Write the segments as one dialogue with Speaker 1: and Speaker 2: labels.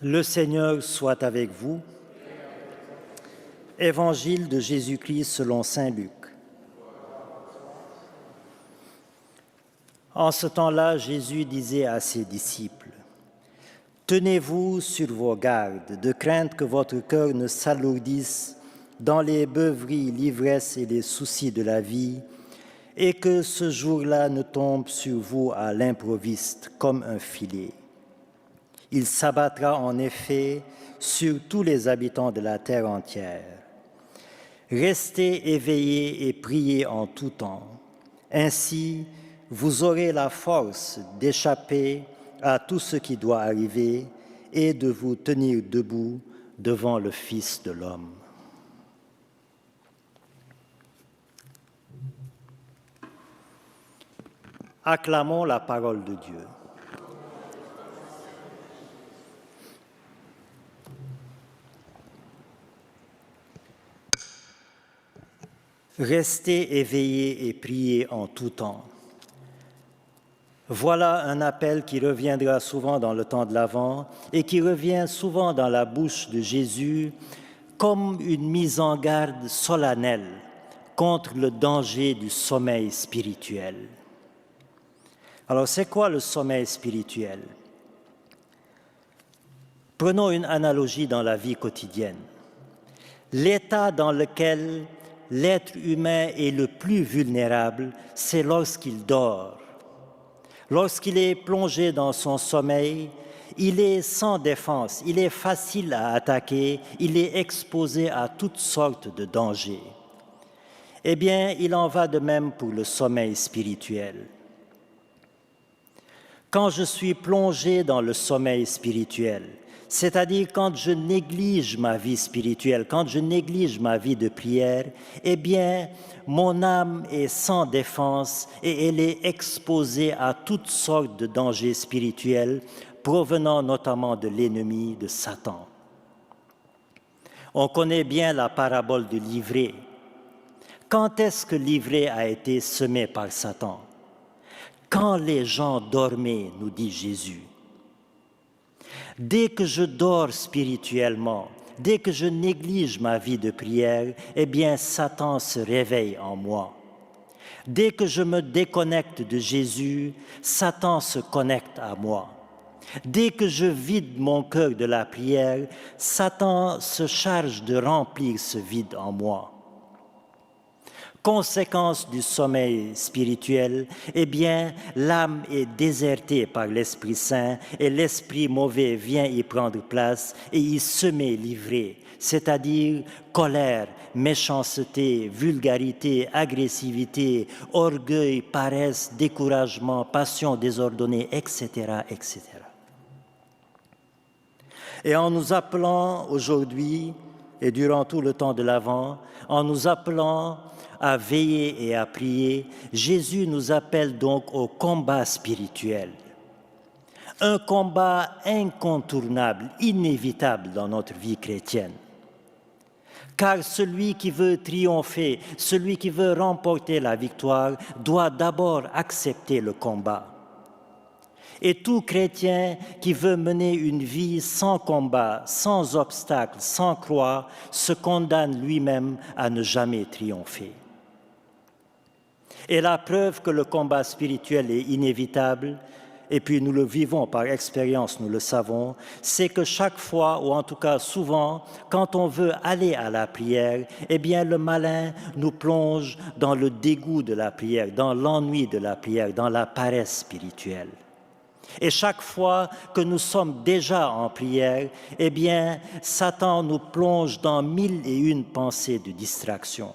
Speaker 1: Le Seigneur soit avec vous. Évangile de Jésus-Christ selon saint Luc. En ce temps-là, Jésus disait à ses disciples, « Tenez-vous sur vos gardes, de crainte que votre cœur ne s'alourdisse dans les beuveries, l'ivresse et les soucis de la vie, et que ce jour-là ne tombe sur vous à l'improviste comme un filet. Il s'abattra en effet sur tous les habitants de la terre entière. Restez éveillés et priez en tout temps. Ainsi, vous aurez la force d'échapper à tout ce qui doit arriver et de vous tenir debout devant le Fils de l'homme. » Acclamons la parole de Dieu. Restez éveillés et priez en tout temps. Voilà un appel qui reviendra souvent dans le temps de l'Avent et qui revient souvent dans la bouche de Jésus comme une mise en garde solennelle contre le danger du sommeil spirituel. Alors, c'est quoi le sommeil spirituel? Prenons une analogie dans la vie quotidienne. L'état dans lequel l'être humain est le plus vulnérable, c'est lorsqu'il dort. Lorsqu'il est plongé dans son sommeil, il est sans défense, il est facile à attaquer, il est exposé à toutes sortes de dangers. Eh bien, il en va de même pour le sommeil spirituel. Quand je suis plongé dans le sommeil spirituel, c'est-à-dire quand je néglige ma vie spirituelle, quand je néglige ma vie de prière, eh bien, mon âme est sans défense et elle est exposée à toutes sortes de dangers spirituels provenant notamment de l'ennemi, de Satan. On connaît bien la parabole de l'ivraie. Quand est-ce que l'ivraie a été semée par Satan? Quand les gens dormaient, nous dit Jésus. Dès que je dors spirituellement, dès que je néglige ma vie de prière, eh bien Satan se réveille en moi. Dès que je me déconnecte de Jésus, Satan se connecte à moi. Dès que je vide mon cœur de la prière, Satan se charge de remplir ce vide en moi. Conséquence du sommeil spirituel, eh bien, l'âme est désertée par l'Esprit Saint et l'esprit mauvais vient y prendre place et y semer l'ivraie, c'est-à-dire colère, méchanceté, vulgarité, agressivité, orgueil, paresse, découragement, passion désordonnée, etc., etc. Et en nous appelant aujourd'hui, et durant tout le temps de l'Avent, en nous appelant à veiller et à prier, Jésus nous appelle donc au combat spirituel. Un combat incontournable, inévitable dans notre vie chrétienne. Car celui qui veut triompher, celui qui veut remporter la victoire, doit d'abord accepter le combat. Et tout chrétien qui veut mener une vie sans combat, sans obstacle, sans croix, se condamne lui-même à ne jamais triompher. Et la preuve que le combat spirituel est inévitable, et puis nous le vivons par expérience, nous le savons, c'est que chaque fois, ou en tout cas souvent, quand on veut aller à la prière, eh bien le malin nous plonge dans le dégoût de la prière, dans l'ennui de la prière, dans la paresse spirituelle. Et chaque fois que nous sommes déjà en prière, eh bien, Satan nous plonge dans 1001 pensées de distraction.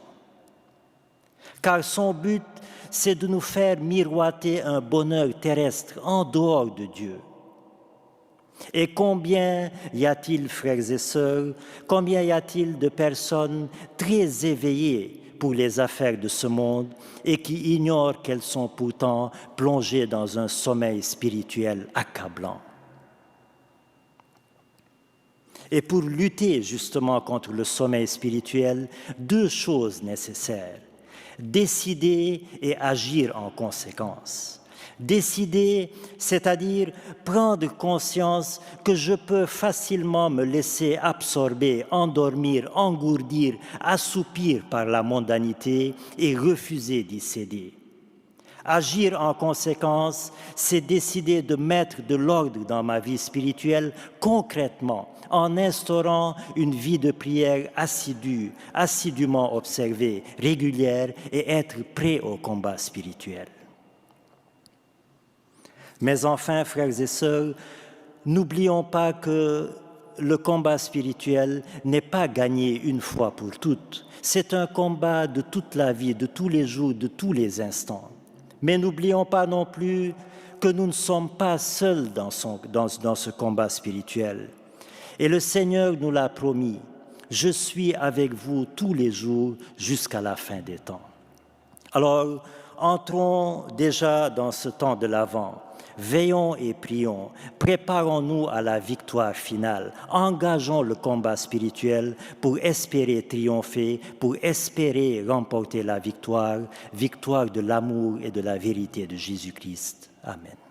Speaker 1: Car son but, c'est de nous faire miroiter un bonheur terrestre en dehors de Dieu. Et combien y a-t-il, frères et sœurs, combien y a-t-il de personnes très éveillées pour les affaires de ce monde et qui ignorent qu'elles sont pourtant plongées dans un sommeil spirituel accablant. Et pour lutter justement contre le sommeil spirituel, deux choses nécessaires. Décider et agir en conséquence. Décider, c'est-à-dire prendre conscience que je peux facilement me laisser absorber, endormir, engourdir, assoupir par la mondanité et refuser d'y céder. Agir en conséquence, c'est décider de mettre de l'ordre dans ma vie spirituelle concrètement, en instaurant une vie de prière assidue, assidûment observée, régulière et être prêt au combat spirituel. Mais enfin, frères et sœurs, n'oublions pas que le combat spirituel n'est pas gagné une fois pour toutes. C'est un combat de toute la vie, de tous les jours, de tous les instants. Mais n'oublions pas non plus que nous ne sommes pas seuls dans ce combat spirituel. Et le Seigneur nous l'a promis, « Je suis avec vous tous les jours jusqu'à la fin des temps ». Alors, entrons déjà dans ce temps de l'Avent. Veillons et prions, préparons-nous à la victoire finale, engageons le combat spirituel pour espérer triompher, pour espérer remporter la victoire, victoire de l'amour et de la vérité de Jésus-Christ. Amen.